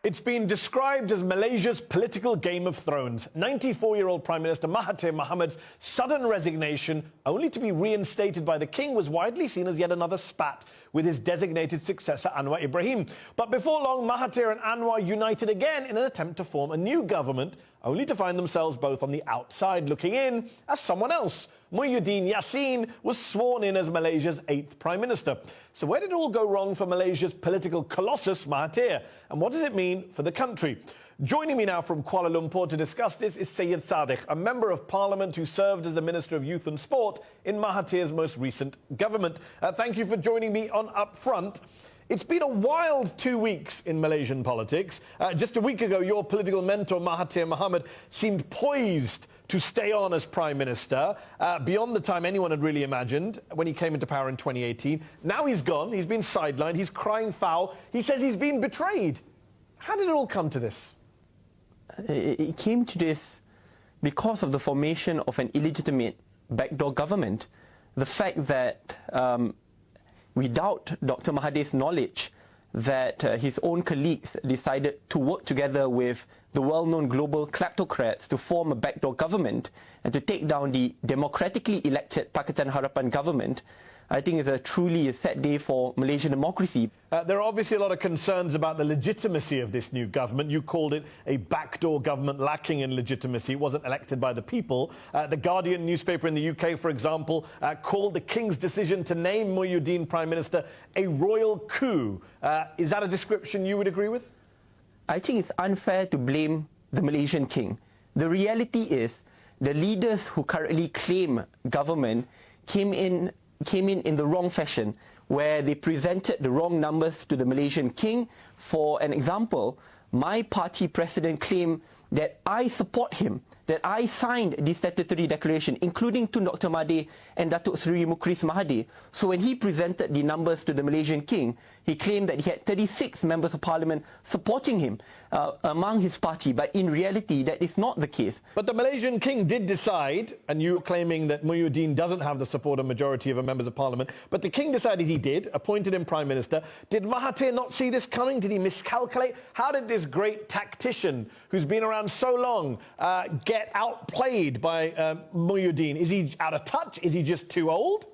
It's been described as Malaysia's political Game of Thrones. 94-year-old Prime Minister Mahathir Mohamad's sudden resignation, only to be reinstated by the king, was widely seen as yet another spat with his designated successor Anwar Ibrahim. But before long, Mahathir and Anwar united again in an attempt to form a new government, only to find themselves both on the outside looking in as someone else. Muhyiddin Yassin was sworn in as Malaysia's 8th Prime Minister. So where did it all go wrong for Malaysia's political colossus, Mahathir? And what does it mean for the country? Joining me now from Kuala Lumpur to discuss this is Syed Saddiq, a member of parliament who served as the Minister of Youth and Sport in Mahathir's most recent government. Thank you for joining me on Up Front. It's been a wild 2 weeks in Malaysian politics. Just a week ago, your political mentor, Mahathir Mohamad, seemed poised to stay on as Prime Minister, beyond the time anyone had really imagined when he came into power in 2018. Now he's gone, he's been sidelined, he's crying foul. He says he's been betrayed. How did it all come to this? It came to this because of the formation of an illegitimate backdoor government. The fact that without Dr. Mahathir's knowledge, that his own colleagues decided to work together with the well-known global kleptocrats to form a backdoor government and to take down the democratically elected Pakatan Harapan government, I think it's truly a sad day for Malaysian democracy. There are obviously a lot of concerns about the legitimacy of this new government. You called it a backdoor government lacking in legitimacy. It wasn't elected by the people. The Guardian newspaper in the UK, for example, called the King's decision to name Muhyiddin Prime Minister a royal coup. Is that a description you would agree with? I think it's unfair to blame the Malaysian King. The reality is the leaders who currently claim government came in the wrong fashion, where they presented the wrong numbers to the Malaysian King. For an example, my party president claimed that I support him, that I signed the statutory declaration, including to Dr. Mahathir and Datuk Seri Mukris Mahathir. So when he presented the numbers to the Malaysian King, he claimed that he had 36 members of parliament supporting him among his party. But in reality, that is not the case. But the Malaysian King did decide, and you're claiming that Muhyiddin doesn't have the support of majority of members of parliament, but the King decided he did, appointed him Prime Minister. Did Mahathir not see this coming? Did he miscalculate? How did this great tactician, who's been around so long, get outplayed by Muhyiddin? Is he out of touch? Is he just too old?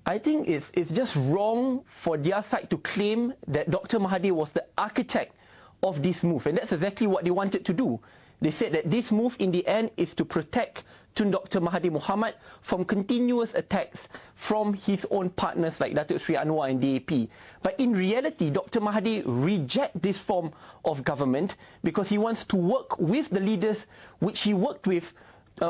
I think it's just wrong for their side to claim that Dr. Mahathir was the architect of this move, and that's exactly what they wanted to do. They said that this move in the end is to protect Tun Dr. Mahathir Mohamad from continuous attacks from his own partners like Datuk Seri Anwar and DAP. But in reality, Dr. Mahathir rejects this form of government because he wants to work with the leaders which he worked with,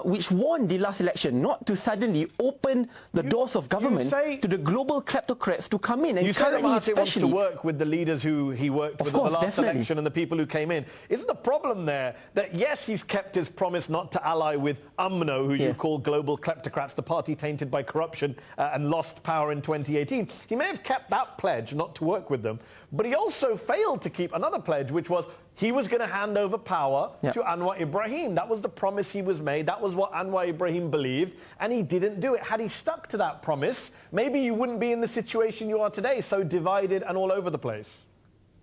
which won the last election, not to suddenly open the doors of government to the global kleptocrats to come in. And you say that Mahathir wants to work with the leaders who he worked with in the last election and the people who came in. Isn't the problem there that, yes, he's kept his promise not to ally with UMNO, who you call global kleptocrats, the party tainted by corruption and lost power in 2018. He may have kept that pledge not to work with them, but he also failed to keep another pledge, which was he was going to hand over power to Anwar Ibrahim. That was the promise he was made. That was what Anwar Ibrahim believed, and he didn't do it. Had he stuck to that promise, maybe you wouldn't be in the situation you are today, so divided and all over the place.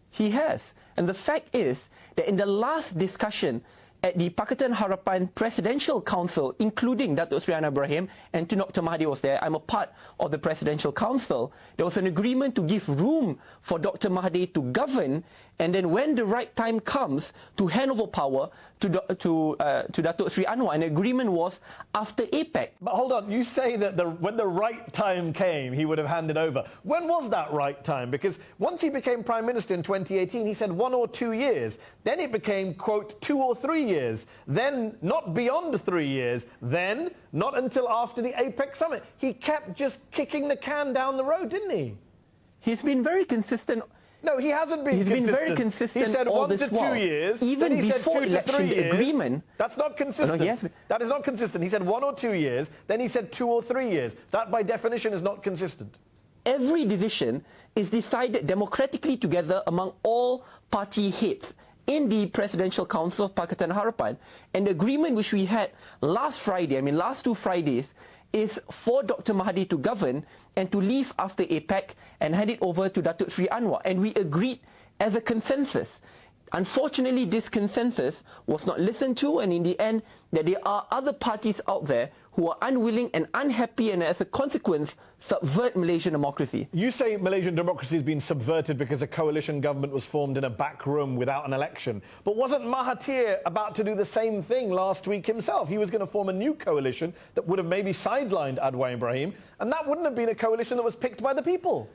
He has. And the fact is that in the last discussion at the Pakatan Harapan Presidential Council, including Datuk Seri Anwar Ibrahim and Tun Dr. Mahathir was there, I'm a part of the Presidential Council, there was an agreement to give room for Dr. Mahathir to govern, and then when the right time comes to hand over power to Datuk Seri Anwar. An agreement was after APEC. But hold on, you say that when the right time came, he would have handed over. When was that right time? Because once he became Prime Minister in 2018, he said 1 or 2 years. Then it became, quote, 2 or 3 years. Then not beyond 3 years. Then not until after the APEC summit. He kept just kicking the can down the road, didn't he? He's been very consistent. No, he hasn't been consistent. He's been very consistent. He said all 1 to 2 years. Even then he before said 2 to 3 years. Agreement. That's not consistent. That is not consistent. He said 1 or 2 years. Then he said 2 or 3 years. That, by definition, is not consistent. Every decision is decided democratically together among all party heads in the Presidential Council of Pakatan Harapan. And the agreement which we had last Friday, last 2 Fridays, is for Dr. Mahathir to govern and to leave after APEC and hand it over to Datuk Seri Anwar. And we agreed as a consensus. Unfortunately, this consensus was not listened to, and in the end, that there are other parties out there who are unwilling and unhappy, and as a consequence, subvert Malaysian democracy. You say Malaysian democracy has been subverted because a coalition government was formed in a back room without an election. But wasn't Mahathir about to do the same thing last week himself? He was going to form a new coalition that would have maybe sidelined Anwar Ibrahim, and that wouldn't have been a coalition that was picked by the people.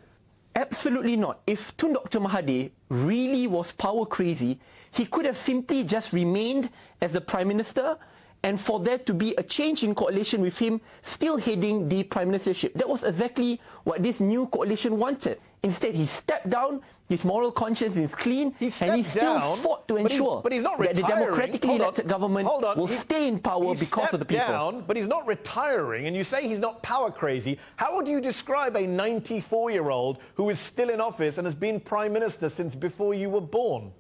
Absolutely not. If Tun Dr. Mahathir really was power crazy, he could have simply just remained as the Prime Minister, and for there to be a change in coalition with him still heading the Prime Ministership. That was exactly what this new coalition wanted. Instead, he stepped down, his moral conscience is clean, and he still fought to ensure that the democratically elected government will stay in power because of the people. But he's not retiring, and you say he's not power crazy. How would you describe a 94-year-old who is still in office and has been Prime Minister since before you were born?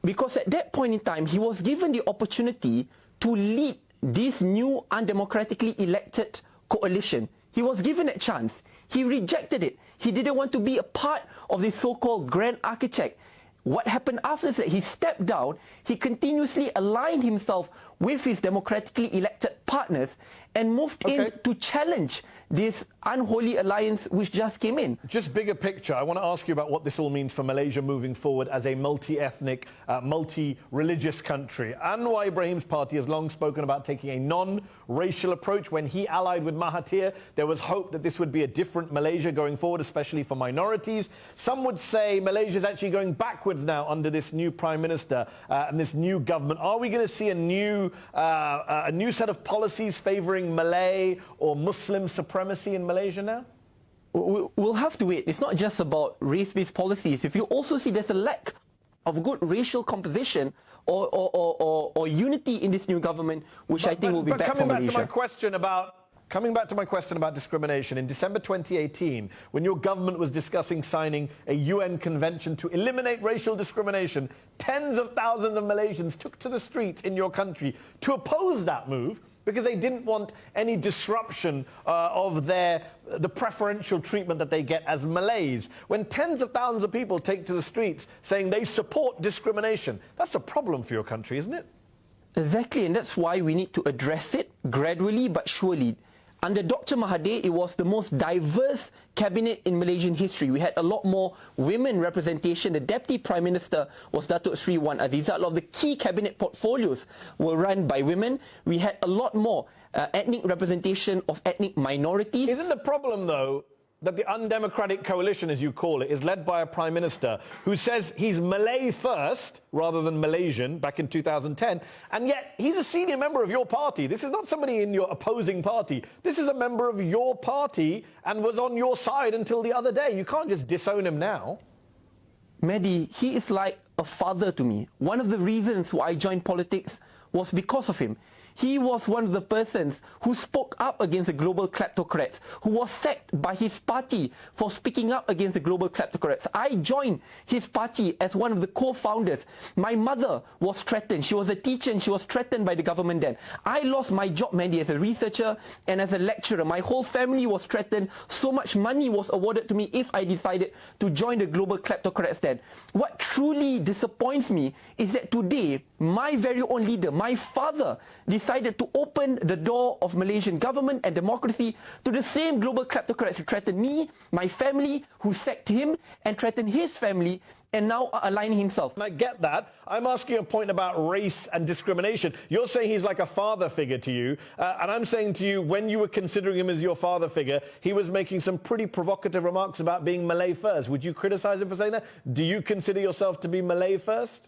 Because at that point in time, he was given the opportunity to lead this new undemocratically elected coalition. He was given a chance. He rejected it. He didn't want to be a part of this so-called grand architect. What happened after that? He stepped down. He continuously aligned himself with his democratically elected partners and moved in to challenge this unholy alliance which just came in. Just bigger picture, I want to ask you about what this all means for Malaysia moving forward as a multi-ethnic, multi-religious country. Anwar Ibrahim's party has long spoken about taking a non-racial approach. When he allied with Mahathir, there was hope that this would be a different Malaysia going forward, especially for minorities. Some would say Malaysia is actually going backwards now under this new Prime Minister and this new government. Are we going to see a new set of policies favouring Malay or Muslim supremacy in Malaysia now? We'll have to wait. It's not just about race-based policies. If you also see there's a lack of good racial composition or unity in this new government, which I think will be bad for Malaysia. Coming back to my question about discrimination, in December 2018, when your government was discussing signing a UN convention to eliminate racial discrimination, tens of thousands of Malaysians took to the streets in your country to oppose that move because they didn't want any disruption of the preferential treatment that they get as Malays. When tens of thousands of people take to the streets saying they support discrimination, that's a problem for your country, isn't it? Exactly, and that's why we need to address it gradually but surely. Under Dr. Mahathir, it was the most diverse cabinet in Malaysian history. We had a lot more women representation. The Deputy Prime Minister was Datuk Sri Wan Azizah. A lot of the key cabinet portfolios were run by women. We had a lot more ethnic representation of ethnic minorities. Isn't the problem, though, that the undemocratic coalition, as you call it, is led by a Prime Minister who says he's Malay first rather than Malaysian back in 2010, and yet he's a senior member of your party. This is not somebody in your opposing party. This is a member of your party and was on your side until the other day. You can't just disown him now. Mehdi, he is like a father to me. One of the reasons why I joined politics was because of him. He was one of the persons who spoke up against the global kleptocrats, who was sacked by his party for speaking up against the global kleptocrats. I joined his party as one of the co-founders. My mother was threatened. She was a teacher and she was threatened by the government then. I lost my job, Mandy, as a researcher and as a lecturer. My whole family was threatened. So much money was awarded to me if I decided to join the global kleptocrats then. What truly disappoints me is that today, my very own leader, my father, decided to open the door of Malaysian government and democracy to the same global kleptocrats who threatened me, my family, who sacked him and threatened his family, and now are aligning himself. And I get that. I'm asking a point about race and discrimination. You're saying he's like a father figure to you, and I'm saying to you, when you were considering him as your father figure, he was making some pretty provocative remarks about being Malay first. Would you criticize him for saying that? Do you consider yourself to be Malay first?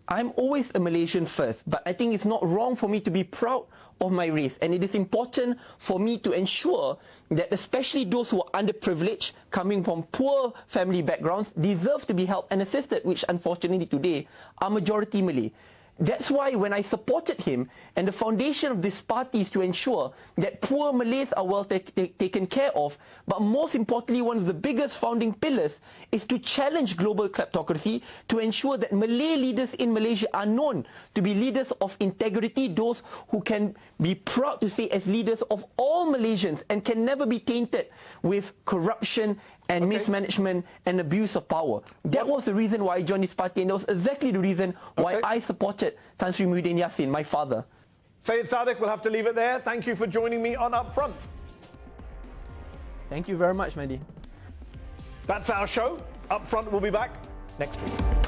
I'm always a Malaysian first, but I think it's not wrong for me to be proud of my race, and it is important for me to ensure that especially those who are underprivileged, coming from poor family backgrounds, deserve to be helped and assisted, which unfortunately today are majority Malay. That's why when I supported him, and the foundation of this party is to ensure that poor Malays are well taken care of, but most importantly, one of the biggest founding pillars is to challenge global kleptocracy, to ensure that Malay leaders in Malaysia are known to be leaders of integrity, those who can be proud to say as leaders of all Malaysians and can never be tainted with corruption and mismanagement and abuse of power. That was the reason why I joined this party, and that was exactly the reason why I supported Tan Sri Muhyiddin Yassin, my father. Syed Saddiq, we'll have to leave it there. Thank you for joining me on Upfront. Thank you very much, Mehdi. That's our show. Upfront will be back next week.